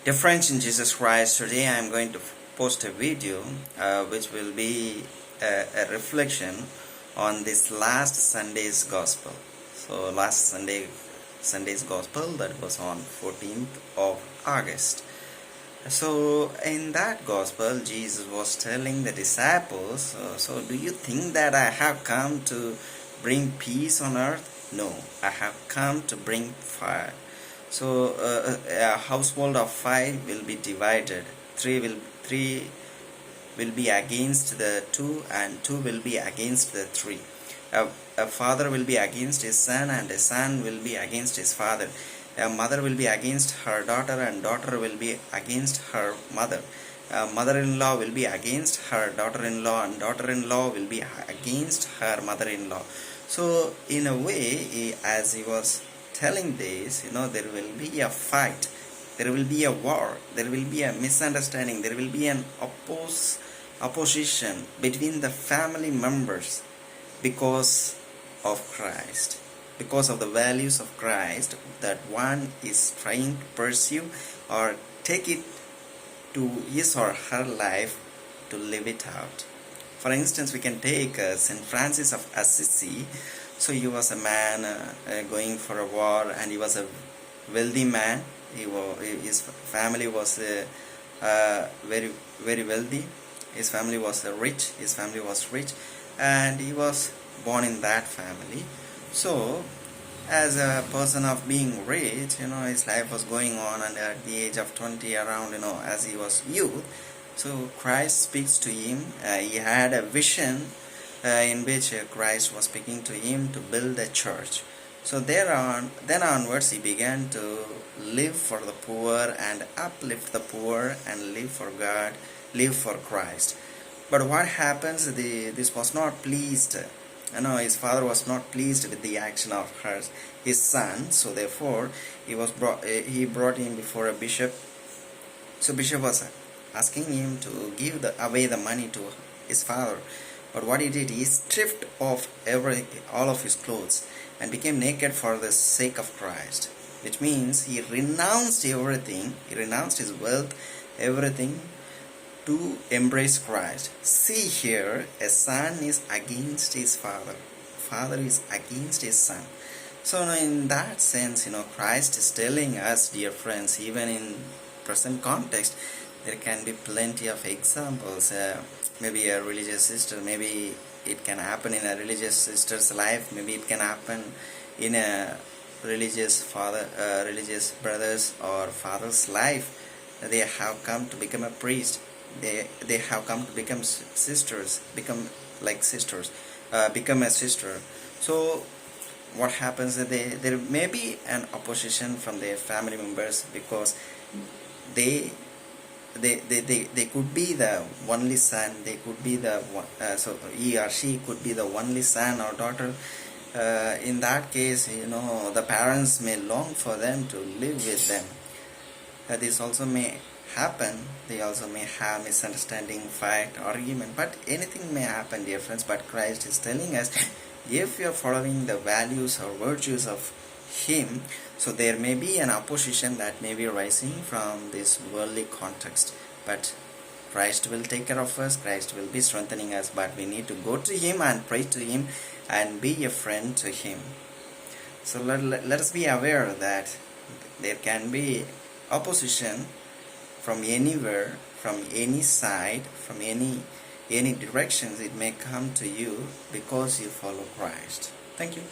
Dear friends in Jesus Christ, today I am going to post a video which will be a reflection on this last Sunday's Gospel. So last Sunday's Gospel, that was on 14th of August. So in that Gospel, Jesus was telling the disciples, so do you think that I have come to bring peace on earth? No, I have come to bring fire. So a household of five will be divided. Three will be against the two, and two will be against the three. A father will be against his son, and a son will be against his father. A mother will be against her daughter, and daughter will be against her mother. A mother-in-law will be against her daughter-in-law, and daughter-in-law will be against her mother-in-law. So in a way, as he was telling this, there will be a fight, there will be a war, there will be a misunderstanding, there will be an opposition between the family members because of Christ, because of the values of Christ that one is trying to pursue or take it to his or her life to live it out. For instance, we can take St. Francis of Assisi. So he was a man going for a war, and he was a wealthy man. His family was very, very wealthy. His family was rich. And he was born in that family. So as a person of being rich, his life was going on, and at the age of 20 around, as he was youth, so Christ speaks to him. He had a vision in which Christ was speaking to him to build a church. So then onwards he began to live for the poor and uplift the poor and live for God, live for Christ. But what happens, this was not pleased. His father was not pleased with the action of his son. So therefore he brought him before a bishop. So bishop was asking him to give away the money to his father. But what he did, he stripped off all of his clothes and became naked for the sake of Christ. Which means he renounced everything, he renounced his wealth, everything, to embrace Christ. See here, a son is against his father. Father is against his son. So in that sense, Christ is telling us, dear friends, even in present context, there can be plenty of examples. Maybe a religious sister, maybe it can happen in a religious sister's life, maybe it can happen in a religious brother's or father's life. They have come to become a priest, they have come to become sisters, become a sister. So what happens is there may be an opposition from their family members, because they could be the only son, they could be the one, so he or she could be the only son or daughter. In that case, the parents may long for them to live with them. This also may happen. They also may have misunderstanding, fight, argument, but anything may happen, dear friends. But Christ is telling us, if you are following the values or virtues of Him, so there may be an opposition that may be rising from this worldly context, but Christ will take care of us, Christ will be strengthening us, but we need to go to Him and pray to Him and be a friend to Him. So let us be aware that there can be opposition from anywhere, from any side, from any directions. It may come to you because you follow Christ. Thank you.